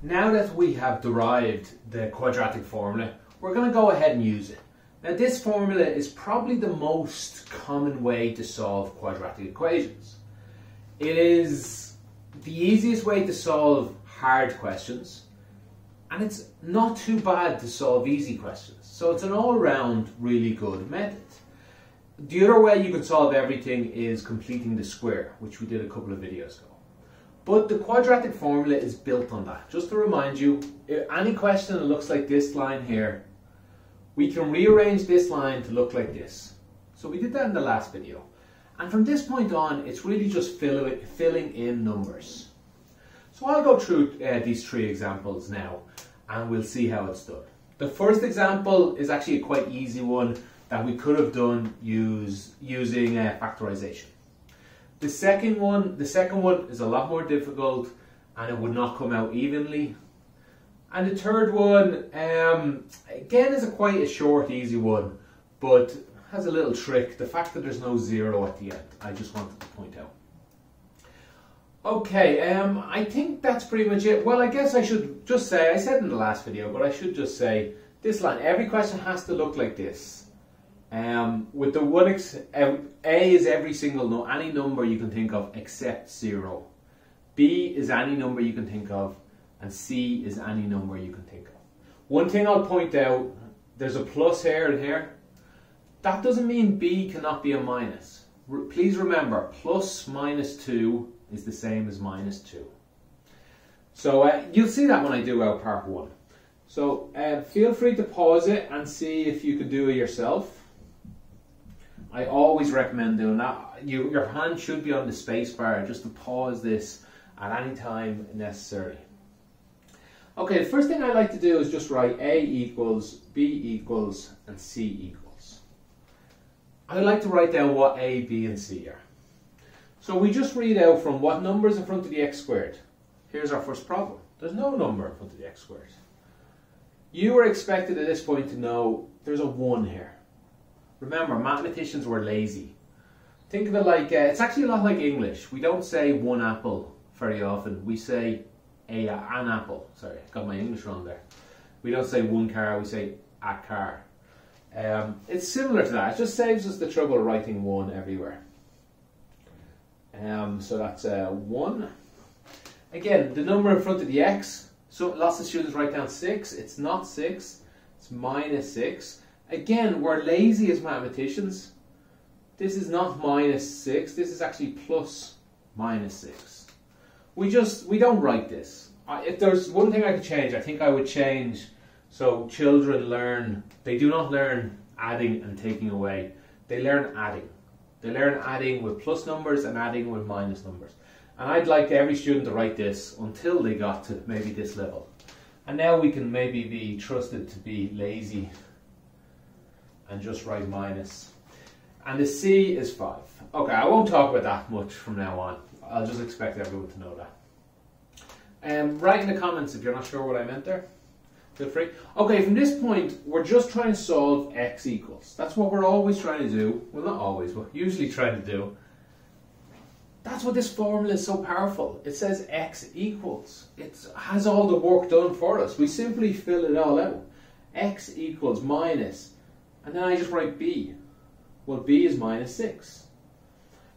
Now that we have derived the quadratic formula, we're going to go ahead and use it. Now this formula is probably the most common way to solve quadratic equations. It is the easiest way to solve hard questions, and it's not too bad to solve easy questions. So it's an all-round really good method. The other way you can solve everything is completing the square, which we did a couple of videos ago. But the quadratic formula is built on that. Just to remind you, if any question that looks like this line here, we can rearrange this line to look like this. So we did that in the last video. And from this point on, it's really just filling in numbers. So I'll go through these three examples now, and we'll see how it's done. The first example is actually a quite easy one that we could have done using factorization. The second one is a lot more difficult, and it would not come out evenly. And the third one, again, is quite a short, easy one, but has a little trick. The fact that there's no zero at the end, I just wanted to point out. Okay, I think that's pretty much it. Well, I guess I should just say, I said in the last video, but I should just say, this line, every question has to look like this. With the one, A is every single, any number you can think of except 0. B is any number you can think of, and C is any number you can think of. One thing I'll point out, there's a plus here and here. That doesn't mean B cannot be a minus. Please remember, plus minus 2 is the same as minus 2. So you'll see that when I do our part 1. So feel free to pause it and see if you could do it yourself. I always recommend doing that. Your hand should be on the space bar just to pause this at any time necessary. Okay, the first thing I like to do is just write A equals, B equals, and C equals. I like to write down what A, B, and C are. So we just read out from what number is in front of the x squared. Here's our first problem. There's no number in front of the x squared. You are expected at this point to know there's a 1 here. Remember, mathematicians were lazy. Think of it like, it's actually a lot like English. We don't say one apple very often. We say an apple. Sorry, I got my English wrong there. We don't say one car, we say a car. It's similar to that. It just saves us the trouble of writing 1 everywhere. So that's 1. Again, the number in front of the x. So lots of students write down 6. It's not 6. It's minus 6. Again, we're lazy as mathematicians. This is not minus 6. This is actually plus minus 6. We don't write this. If there's one thing I could change, I think I would change so children learn. They do not learn adding and taking away. They learn adding. They learn adding with plus numbers and adding with minus numbers. And I'd like every student to write this until they got to maybe this level. And now we can maybe be trusted to be lazy and just write minus. And the C is 5. Okay, I won't talk about that much from now on. I'll just expect everyone to know that. Write in the comments if you're not sure what I meant there. Feel free. Okay, from this point, we're just trying to solve x equals. That's what we're always trying to do. Well, not always, but usually trying to do. That's what this formula is so powerful. It says x equals. It has all the work done for us. We simply fill it all out. X equals minus. And then I just write b. Well, b is minus 6.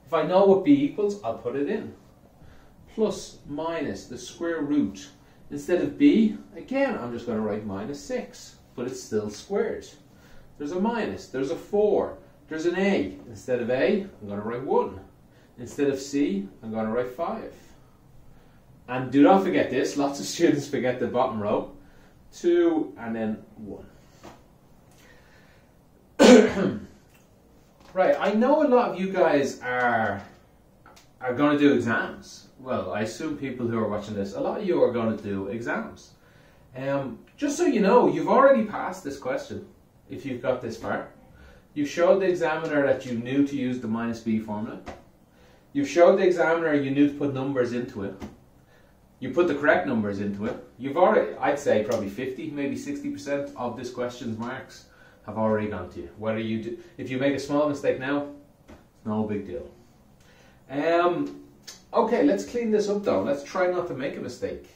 If I know what b equals, I'll put it in. Plus, minus, the square root. Instead of b, again, I'm just going to write minus 6. But it's still squared. There's a minus. There's a 4. There's an a. Instead of a, I'm going to write 1. Instead of c, I'm going to write 5. And do not forget this. Lots of students forget the bottom row. 2 and then 1. Right, I know a lot of you guys are going to do exams. Well, I assume people who are watching this, a lot of you are going to do exams. Just so you know, you've already passed this question, if you've got this far. You showed the examiner that you knew to use the minus b formula. You showed the examiner you knew to put numbers into it. You put the correct numbers into it. You've already, I'd say probably 50, maybe 60% of this question's marks have already gone to you. Whether you do, if you make a small mistake now, it's no big deal. Okay, let's clean this up though. Let's try not to make a mistake.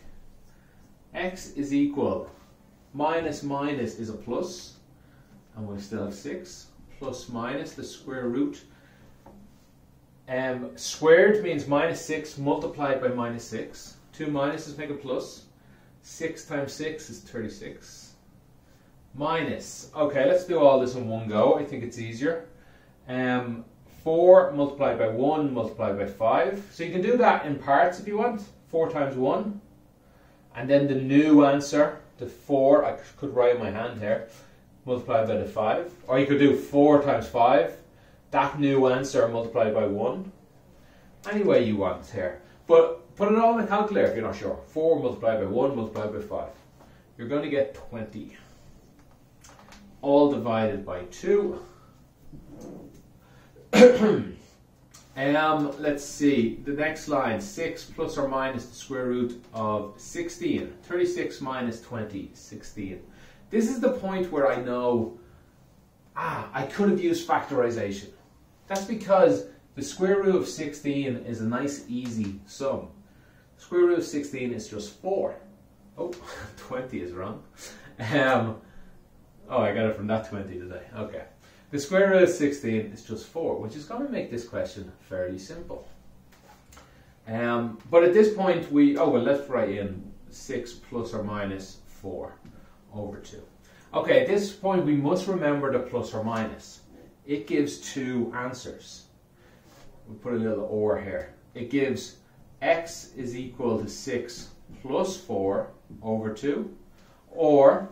x is equal, minus minus is a plus, and we still have 6, plus minus the square root. Squared means minus 6 multiplied by minus 6. 2 minuses make a plus. 6 times 6 is 36. Minus, okay, let's do all this in one go. I think it's easier. 4 multiplied by 1 multiplied by 5. So you can do that in parts if you want. 4 times 1. And then the new answer, the 4, I could write in my hand here, multiplied by the 5. Or you could do 4 times 5. That new answer multiplied by 1. Any way you want here. But put it all in the calculator if you're not sure. 4 multiplied by 1 multiplied by 5. You're going to get 20. All divided by 2. Let's see, the next line, 6 plus or minus the square root of 16. 36 minus 20, 16. This is the point where I know, I could have used factorization. That's because the square root of 16 is a nice easy sum. Square root of 16 is just 4. Oh, 20 is wrong. Oh, I got it from that 20 today. Okay. The square root of 16 is just 4, which is going to make this question fairly simple. But at this point, let's write in 6 plus or minus 4 over 2. Okay, at this point, we must remember the plus or minus. It gives two answers. We'll put a little or here. It gives x is equal to 6 plus 4 over 2, or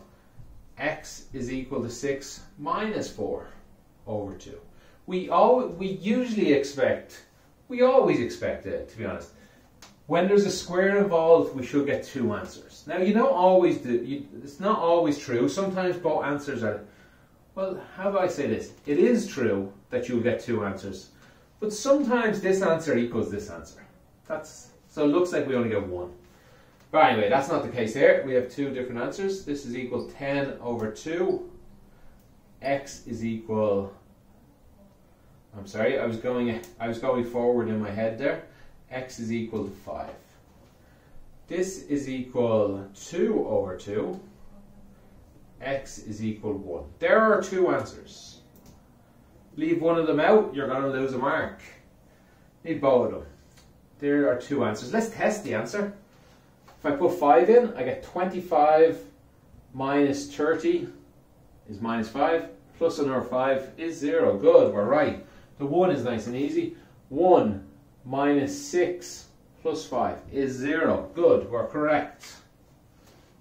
x is equal to 6 minus 4 over 2. We always expect it, to be honest. When there's a square involved, we should get two answers. Now, you don't always do, it's not always true. Sometimes both answers are, well, how do I say this? It is true that you'll get two answers, but sometimes this answer equals this answer. So it looks like we only get one. But anyway, that's not the case here. We have two different answers. This is equal 10 over 2. X is equal, I'm sorry, I was going forward in my head there. X is equal to 5. This is equal 2 over 2. X is equal 1. There are two answers. Leave one of them out, you're going to lose a mark. Need both of them. There are two answers. Let's test the answer. If I put 5 in, I get 25 minus 30 is minus 5. Plus another 5 is 0. Good, we're right. The 1 is nice and easy. 1 minus 6 plus 5 is 0. Good, we're correct.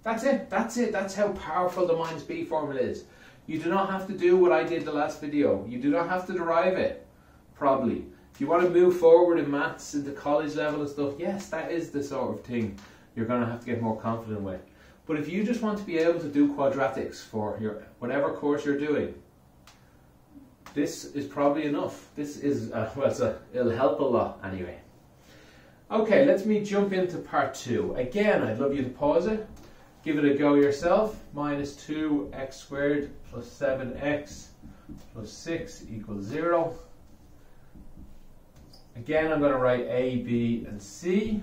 That's it. That's how powerful the minus b formula is. You do not have to do what I did the last video. You do not have to derive it, probably. If you want to move forward in maths into college level and stuff, yes, that is the sort of thing you're going to have to get more confident with. But if you just want to be able to do quadratics for your whatever course you're doing, this is probably enough. This is, it'll help a lot anyway. Okay, let me jump into part 2. Again, I'd love you to pause it. Give it a go yourself. Minus 2x squared plus 7x plus 6 equals 0. Again, I'm going to write A, B, and C.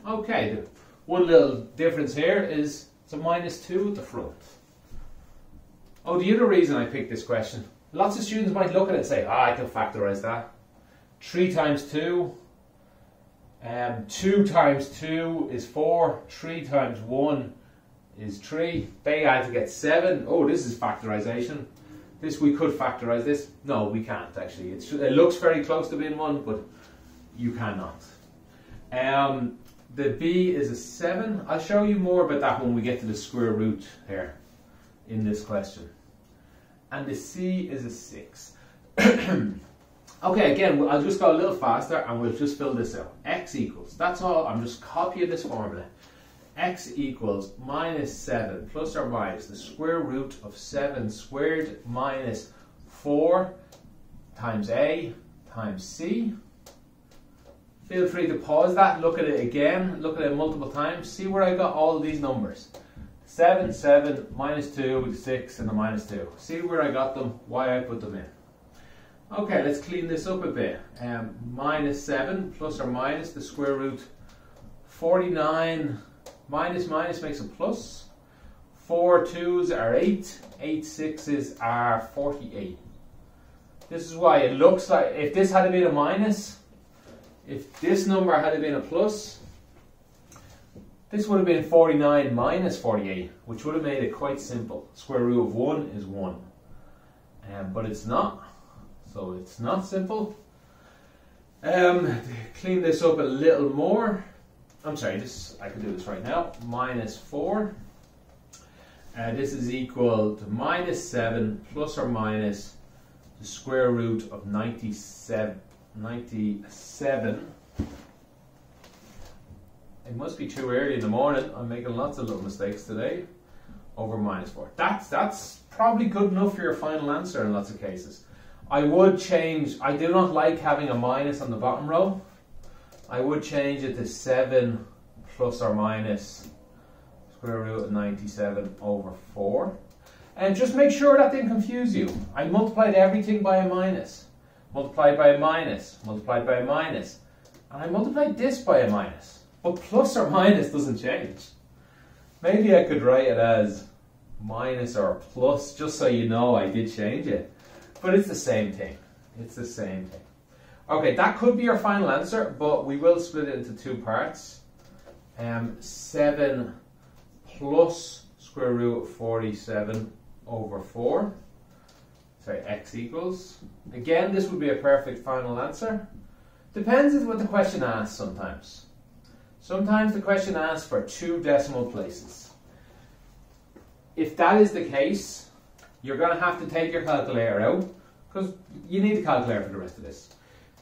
Okay, the one little difference here is it's a minus 2 at the front. Oh, the other reason I picked this question, lots of students might look at it and say, I can factorize that. 3 times 2, 2 times 2 is 4, 3 times 1 is 3. They had to get 7. Oh, this is factorization. We could factorize this. No, we can't actually. It looks very close to being 1, but you cannot. The B is a 7. I'll show you more about that when we get to the square root here in this question. And the C is a 6. Okay, again, I'll just go a little faster and we'll just fill this out. X equals, that's all, I'm just copying this formula. X equals minus 7 plus or minus the square root of 7 squared minus 4 times A times C. Feel free to pause that, look at it again, look at it multiple times, see where I got all of these numbers. 7, 7, minus 2, 6, and a minus 2. See where I got them, why I put them in. Okay, let's clean this up a bit. Minus 7 plus or minus the square root 49 Minus minus makes a plus. 4 2s are 8. 8 6s are 48. This is why it looks like, if this had been a minus, if this number had been a plus, this would have been 49 minus 48, which would have made it quite simple. Square root of 1 is 1. But it's not. So it's not simple. Clean this up a little more. I'm sorry, I can do this right now. Minus 4. This is equal to minus 7 plus or minus the square root of 97. It must be too early in the morning. I'm making lots of little mistakes today. Over minus 4. That's probably good enough for your final answer in lots of cases. I would change, I do not like having a minus on the bottom row. I would change it to 7 plus or minus square root of 97 over 4. And just make sure that didn't confuse you. I multiplied everything by a minus. Multiplied by a minus. Multiplied by a minus. And I multiplied this by a minus. But plus or minus doesn't change. Maybe I could write it as minus or plus, just so you know I did change it. But it's the same thing. It's the same thing. Okay, that could be your final answer, but we will split it into two parts. 7 plus square root of 47 over 4. Sorry, x equals. Again, this would be a perfect final answer. Depends on what the question asks sometimes. Sometimes the question asks for 2 decimal places. If that is the case, you're going to have to take your calculator out, because you need a calculator for the rest of this.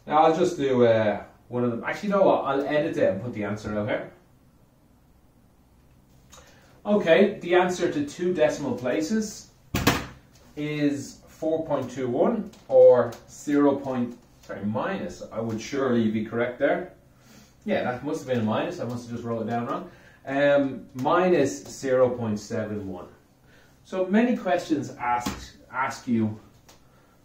Now I'll just do one of them. Actually, you know what? I'll edit it and put the answer out here. Okay, the answer to 2 decimal places is 4.21 or minus. I would surely be correct there. Yeah, that must have been a minus. I must have just wrote it down wrong. Minus 0.71. So many questions ask you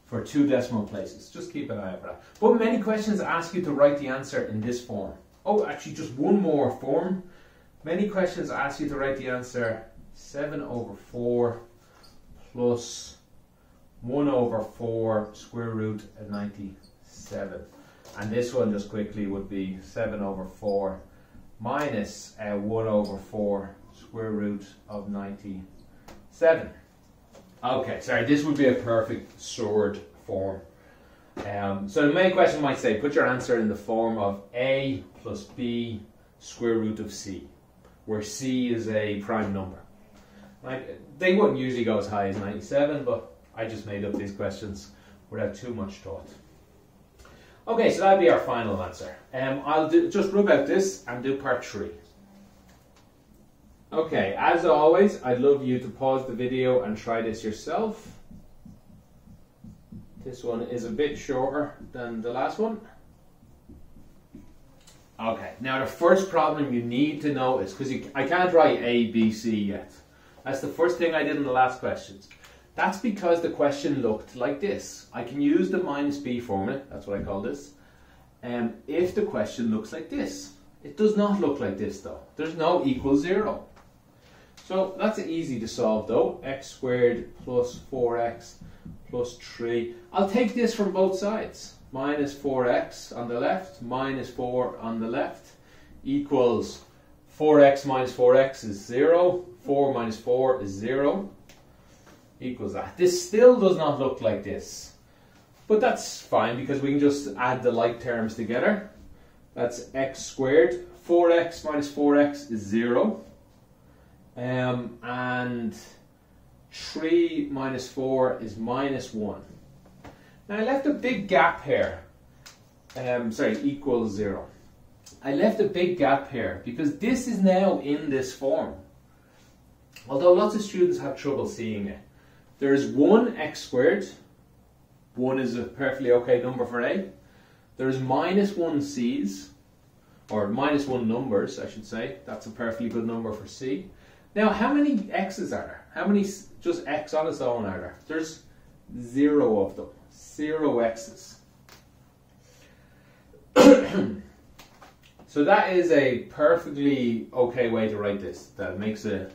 for 2 decimal places. Just keep an eye out for that. But many questions ask you to write the answer in this form. Oh, actually just one more form. Many questions ask you to write the answer 7 over 4 plus 1 over 4 square root of 97. And this one just quickly would be 7 over 4 minus 1 over 4 square root of 97. Okay, sorry, this would be a perfect stored form. So the main question might say, put your answer in the form of a plus b square root of c, where c is a prime number. Like, they wouldn't usually go as high as 97, but I just made up these questions without too much thought. Okay, so that'll be our final answer. I'll just rub out this and do part 3. Okay, as always, I'd love you to pause the video and try this yourself. This one is a bit shorter than the last one. Okay, now the first problem you need to know is, because I can't write A, B, C yet. That's the first thing I did in the last questions. That's because the question looked like this. I can use the minus b formula, that's what I call this, if the question looks like this. It does not look like this though. There's no equals 0. So that's easy to solve though. X squared plus 4x plus 3. I'll take this from both sides. Minus 4x on the left, minus 4 on the left, equals 4x minus 4x is 0. 4 minus 4 is 0. Equals that. This still does not look like this. But that's fine because we can just add the like terms together. That's x squared. 4x minus 4x is 0. And 3 minus 4 is minus 1. Now I left a big gap here. Equals 0. I left a big gap here because this is now in this form. Although lots of students have trouble seeing it. There is 1 x squared. 1 is a perfectly okay number for A. There's minus 1 c's, or minus 1 numbers, I should say. That's a perfectly good number for C. Now, how many x's are there? How many just x on its own are there? There's 0 of them. 0 x's. So that is a perfectly okay way to write this. That makes it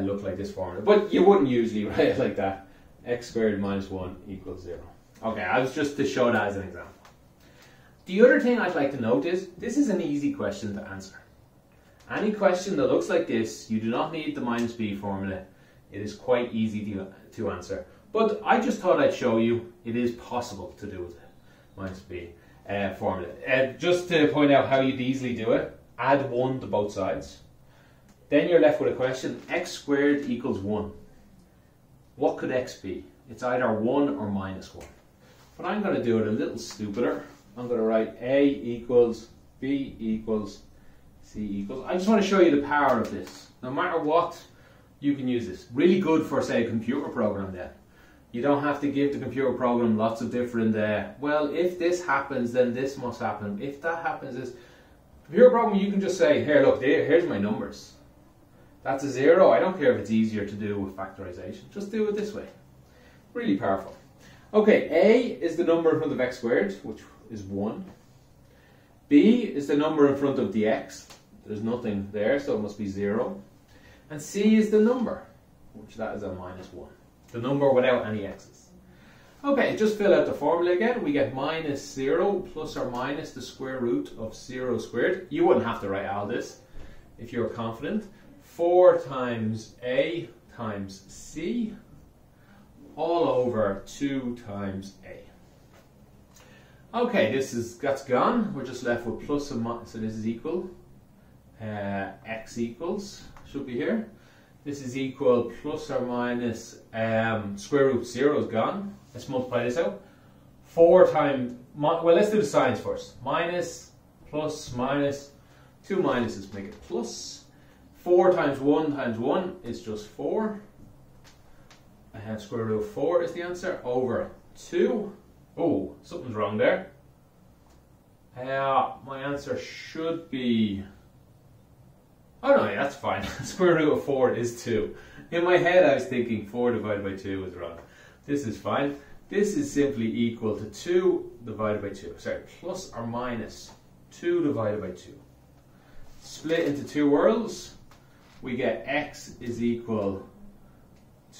look like this formula. But you wouldn't usually write it like that. X squared minus 1 equals 0. Okay, I was just to show that as an example. The other thing I'd like to note is, this is an easy question to answer. Any question that looks like this, you do not need the minus b formula. It is quite easy to answer. But I just thought I'd show you it is possible to do with the minus b formula. Just to point out how you'd easily do it, add 1 to both sides. Then you're left with a question, x squared equals 1. What could x be? It's either 1 or minus 1. But I'm going to do it a little stupider. I'm going to write a equals, b equals, c equals. I just want to show you the power of this. No matter what, you can use this. Really good for, say, a computer program then. You don't have to give the computer program lots of different, well, if this happens, then this must happen. If that happens, this computer program, you can just say, here, look, here's my numbers. That's a 0. I don't care if it's easier to do with factorization. Just do it this way. Really powerful. Okay, a is the number in front of x squared, which is 1. B is the number in front of the x. There's nothing there, so it must be 0. And c is the number, which that is a minus 1. The number without any x's. Okay, just fill out the formula again. We get minus 0 plus or minus the square root of 0 squared. You wouldn't have to write all this if you're confident. 4 times a times c all over 2 times a. Okay, that's gone. We're just left with plus and minus, so this is equal. X equals, should be here. This is equal plus or minus square root 0 is gone. Let's multiply this out. 4 times, well, let's do the signs first. Minus, plus, minus, 2 minuses make it plus. 4 times 1 is just 4. Square root of 4 is the answer, over 2. Oh, something's wrong there. My answer should be... Oh no, yeah, that's fine. Square root of 4 is 2. In my head I was thinking 4 divided by 2 was wrong. This is fine. This is simply equal to 2 divided by 2. Sorry, plus or minus 2 divided by 2. Split into two worlds. We get x is equal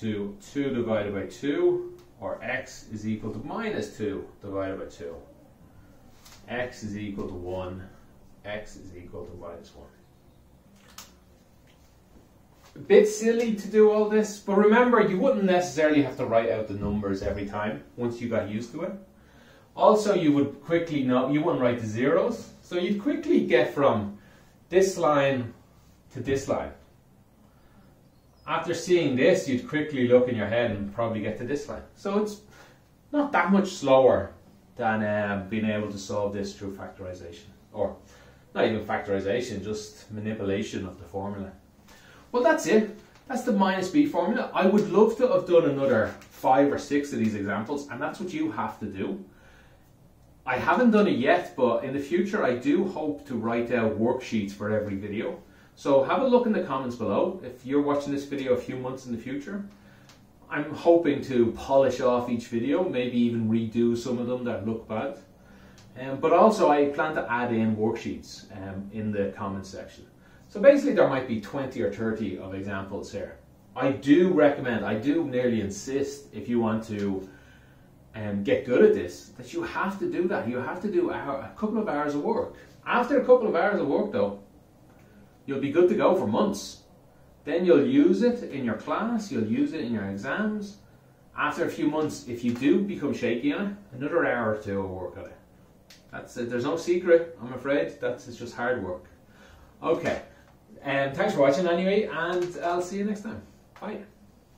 to 2 divided by 2, or x is equal to minus 2 divided by 2. X is equal to 1, x is equal to minus 1. A bit silly to do all this, but remember, you wouldn't necessarily have to write out the numbers every time once you got used to it. Also, you would quickly know, you wouldn't write the zeros, so you'd quickly get from this line to this line. After seeing this, you'd quickly look in your head and probably get to this line. So it's not that much slower than being able to solve this through factorization. Or not even factorization, just manipulation of the formula. Well, that's it. That's the minus b formula. I would love to have done another 5 or 6 of these examples, and that's what you have to do. I haven't done it yet, but in the future I do hope to write out worksheets for every video. So have a look in the comments below if you're watching this video a few months in the future. I'm hoping to polish off each video, maybe even redo some of them that look bad. But also I plan to add in worksheets in the comments section. So basically there might be 20 or 30 of examples here. I do recommend, I do nearly insist, if you want to get good at this, that you have to do that. You have to do a couple of hours of work. After a couple of hours of work though, you'll be good to go for months. Then you'll use it in your class, you'll use it in your exams. After a few months, if you do become shaky on it, another hour or 2 will work on it. That's it. There's no secret, I'm afraid. It's just hard work. Okay. Thanks for watching anyway, and I'll see you next time. Bye.